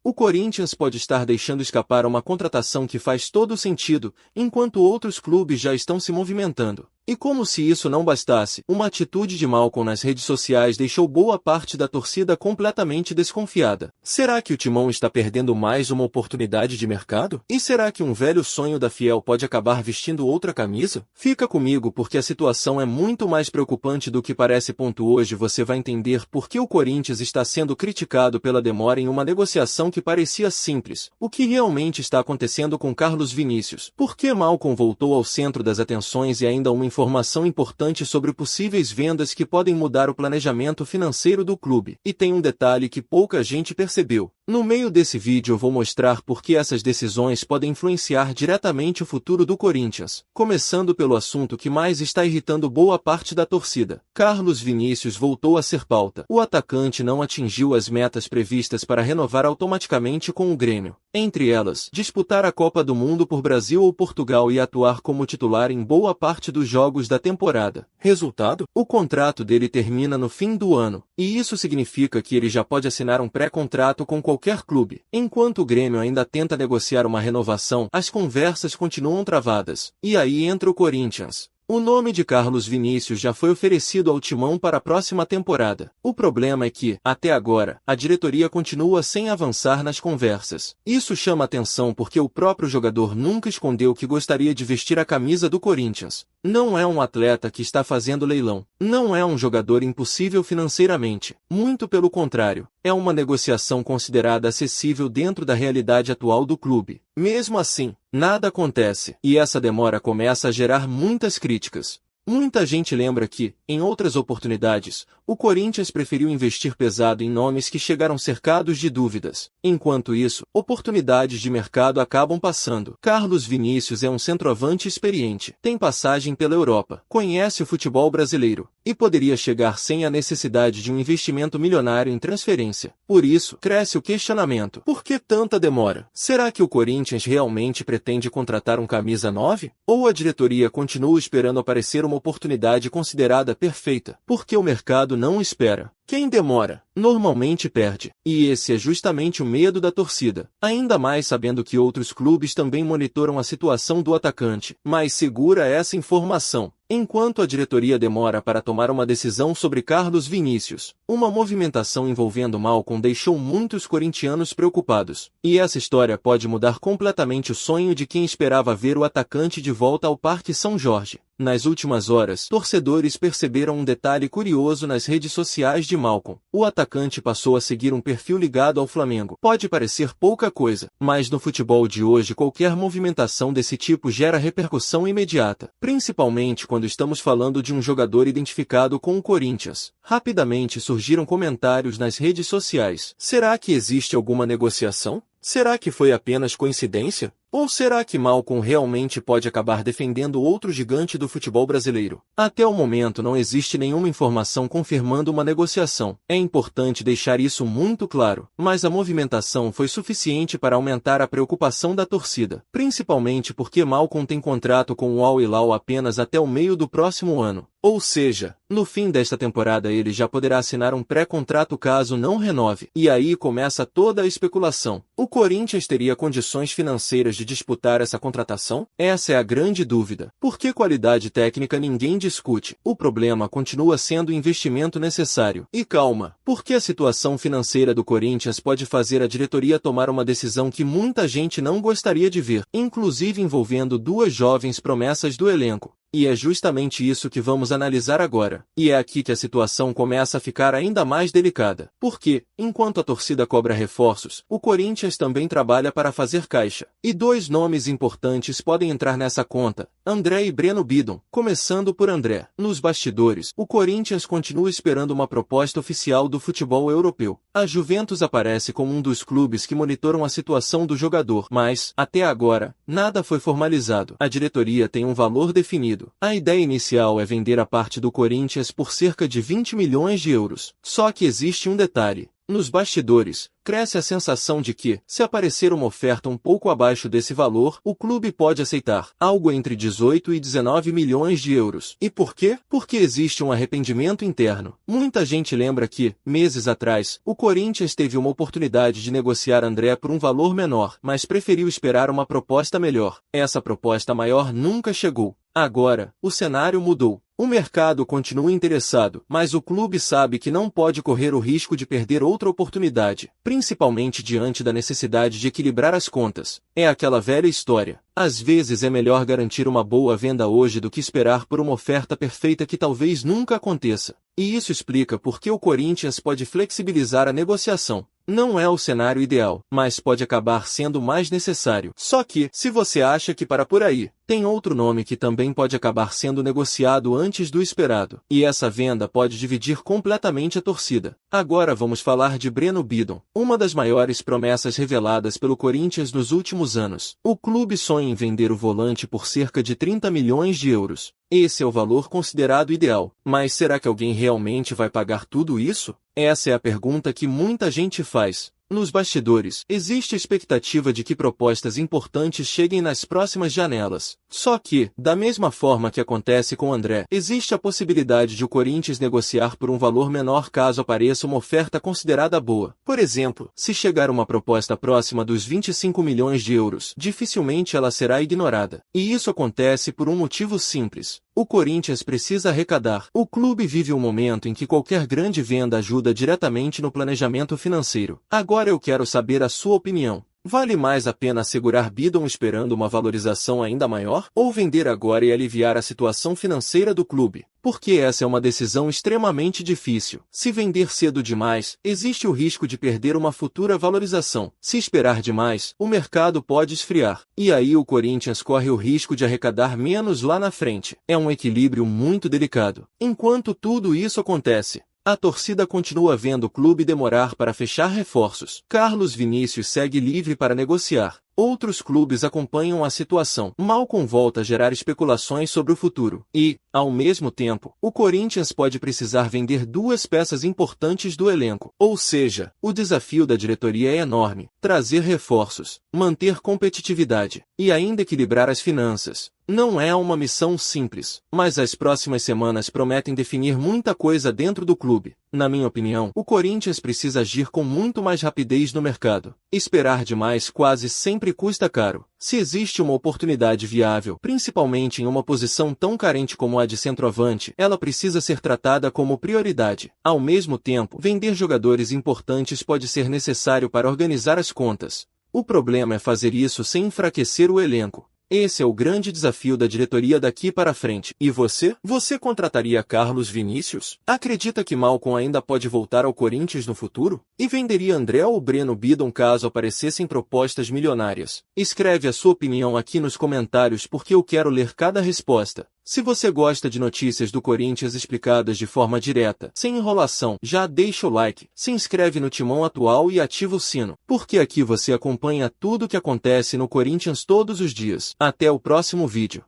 O Corinthians pode estar deixando escapar uma contratação que faz todo sentido, enquanto outros clubes já estão se movimentando. E como se isso não bastasse, uma atitude de Malcom nas redes sociais deixou boa parte da torcida completamente desconfiada. Será que o Timão está perdendo mais uma oportunidade de mercado? E será que um velho sonho da Fiel pode acabar vestindo outra camisa? Fica comigo porque a situação é muito mais preocupante do que parece. Hoje você vai entender por que o Corinthians está sendo criticado pela demora em uma negociação que parecia simples. O que realmente está acontecendo com Carlos Vinícius? Por que Malcom voltou ao centro das atenções e ainda uma informação importante sobre possíveis vendas que podem mudar o planejamento financeiro do clube. E tem um detalhe que pouca gente percebeu. No meio desse vídeo eu vou mostrar por que essas decisões podem influenciar diretamente o futuro do Corinthians. Começando pelo assunto que mais está irritando boa parte da torcida. Carlos Vinícius voltou a ser pauta. O atacante não atingiu as metas previstas para renovar automaticamente com o Grêmio. Entre elas, disputar a Copa do Mundo por Brasil ou Portugal e atuar como titular em boa parte dos jogos da temporada. Resultado? O contrato dele termina no fim do ano, e isso significa que ele já pode assinar um pré-contrato com qualquer clube. Enquanto o Grêmio ainda tenta negociar uma renovação, as conversas continuam travadas. E aí entra o Corinthians. O nome de Carlos Vinícius já foi oferecido ao Timão para a próxima temporada. O problema é que, até agora, a diretoria continua sem avançar nas conversas. Isso chama atenção porque o próprio jogador nunca escondeu que gostaria de vestir a camisa do Corinthians. Não é um atleta que está fazendo leilão. Não é um jogador impossível financeiramente. Muito pelo contrário, é uma negociação considerada acessível dentro da realidade atual do clube. Mesmo assim, nada acontece, e essa demora começa a gerar muitas críticas. Muita gente lembra que, em outras oportunidades, o Corinthians preferiu investir pesado em nomes que chegaram cercados de dúvidas. Enquanto isso, oportunidades de mercado acabam passando. Carlos Vinícius é um centroavante experiente, tem passagem pela Europa, conhece o futebol brasileiro, e poderia chegar sem a necessidade de um investimento milionário em transferência. Por isso, cresce o questionamento. Por que tanta demora? Será que o Corinthians realmente pretende contratar um camisa 9? Ou a diretoria continua esperando aparecer uma oportunidade considerada perfeita, porque o mercado não espera? Quem demora, normalmente perde. E esse é justamente o medo da torcida. Ainda mais sabendo que outros clubes também monitoram a situação do atacante. Mas segura essa informação. Enquanto a diretoria demora para tomar uma decisão sobre Carlos Vinícius, uma movimentação envolvendo Malcom deixou muitos corintianos preocupados. E essa história pode mudar completamente o sonho de quem esperava ver o atacante de volta ao Parque São Jorge. Nas últimas horas, torcedores perceberam um detalhe curioso nas redes sociais de Malcom. O atacante passou a seguir um perfil ligado ao Flamengo. Pode parecer pouca coisa, mas no futebol de hoje qualquer movimentação desse tipo gera repercussão imediata, principalmente quando estamos falando de um jogador identificado com o Corinthians. Rapidamente surgiram comentários nas redes sociais. Será que existe alguma negociação? Será que foi apenas coincidência? Ou será que Malcom realmente pode acabar defendendo outro gigante do futebol brasileiro? Até o momento não existe nenhuma informação confirmando uma negociação. É importante deixar isso muito claro, mas a movimentação foi suficiente para aumentar a preocupação da torcida, principalmente porque Malcom tem contrato com o Al Hilal apenas até o meio do próximo ano. Ou seja, no fim desta temporada ele já poderá assinar um pré-contrato caso não renove. E aí começa toda a especulação. O Corinthians teria condições financeiras de disputar essa contratação? Essa é a grande dúvida. Porque qualidade técnica ninguém discute. O problema continua sendo o investimento necessário. E calma, porque a situação financeira do Corinthians pode fazer a diretoria tomar uma decisão que muita gente não gostaria de ver, inclusive envolvendo duas jovens promessas do elenco. E é justamente isso que vamos analisar agora. E é aqui que a situação começa a ficar ainda mais delicada. Porque, enquanto a torcida cobra reforços, o Corinthians também trabalha para fazer caixa. E dois nomes importantes podem entrar nessa conta: André e Breno Bidon. Começando por André. Nos bastidores, o Corinthians continua esperando uma proposta oficial do futebol europeu. A Juventus aparece como um dos clubes que monitoram a situação do jogador, mas, até agora, nada foi formalizado. A diretoria tem um valor definido. A ideia inicial é vender a parte do Corinthians por cerca de 20 milhões de euros. Só que existe um detalhe. Nos bastidores, cresce a sensação de que, se aparecer uma oferta um pouco abaixo desse valor, o clube pode aceitar algo entre 18 e 19 milhões de euros. E por quê? Porque existe um arrependimento interno. Muita gente lembra que, meses atrás, o Corinthians teve uma oportunidade de negociar André por um valor menor, mas preferiu esperar uma proposta melhor. Essa proposta maior nunca chegou. Agora, o cenário mudou. O mercado continua interessado, mas o clube sabe que não pode correr o risco de perder outra oportunidade, principalmente diante da necessidade de equilibrar as contas. É aquela velha história. Às vezes é melhor garantir uma boa venda hoje do que esperar por uma oferta perfeita que talvez nunca aconteça. E isso explica por que o Corinthians pode flexibilizar a negociação. Não é o cenário ideal, mas pode acabar sendo mais necessário. Só que, se você acha que para por aí, tem outro nome que também pode acabar sendo negociado antes do esperado. E essa venda pode dividir completamente a torcida. Agora vamos falar de Breno Bidon, uma das maiores promessas reveladas pelo Corinthians nos últimos anos. O clube sonha em vender o volante por cerca de 30 milhões de euros. Esse é o valor considerado ideal. Mas será que alguém realmente vai pagar tudo isso? Essa é a pergunta que muita gente faz. Nos bastidores, existe a expectativa de que propostas importantes cheguem nas próximas janelas. Só que, da mesma forma que acontece com André, existe a possibilidade de o Corinthians negociar por um valor menor caso apareça uma oferta considerada boa. Por exemplo, se chegar uma proposta próxima dos 25 milhões de euros, dificilmente ela será ignorada. E isso acontece por um motivo simples. O Corinthians precisa arrecadar. O clube vive um momento em que qualquer grande venda ajuda diretamente no planejamento financeiro. Agora eu quero saber a sua opinião. Vale mais a pena segurar Bidon esperando uma valorização ainda maior? Ou vender agora e aliviar a situação financeira do clube? Porque essa é uma decisão extremamente difícil. Se vender cedo demais, existe o risco de perder uma futura valorização. Se esperar demais, o mercado pode esfriar. E aí o Corinthians corre o risco de arrecadar menos lá na frente. É um equilíbrio muito delicado. Enquanto tudo isso acontece, a torcida continua vendo o clube demorar para fechar reforços. Carlos Vinícius segue livre para negociar. Outros clubes acompanham a situação. Malcom volta a gerar especulações sobre o futuro. E, ao mesmo tempo, o Corinthians pode precisar vender duas peças importantes do elenco. Ou seja, o desafio da diretoria é enorme. Trazer reforços, manter competitividade e ainda equilibrar as finanças. Não é uma missão simples, mas as próximas semanas prometem definir muita coisa dentro do clube. Na minha opinião, o Corinthians precisa agir com muito mais rapidez no mercado. Esperar demais quase sempre custa caro. Se existe uma oportunidade viável, principalmente em uma posição tão carente como a de centroavante, ela precisa ser tratada como prioridade. Ao mesmo tempo, vender jogadores importantes pode ser necessário para organizar as contas. O problema é fazer isso sem enfraquecer o elenco. Esse é o grande desafio da diretoria daqui para frente. E você? Você contrataria Carlos Vinícius? Acredita que Malcom ainda pode voltar ao Corinthians no futuro? E venderia André ou Breno Bidon caso aparecessem propostas milionárias? Escreve a sua opinião aqui nos comentários porque eu quero ler cada resposta. Se você gosta de notícias do Corinthians explicadas de forma direta, sem enrolação, já deixa o like, se inscreve no Timão Atual e ativa o sino, porque aqui você acompanha tudo o que acontece no Corinthians todos os dias. Até o próximo vídeo.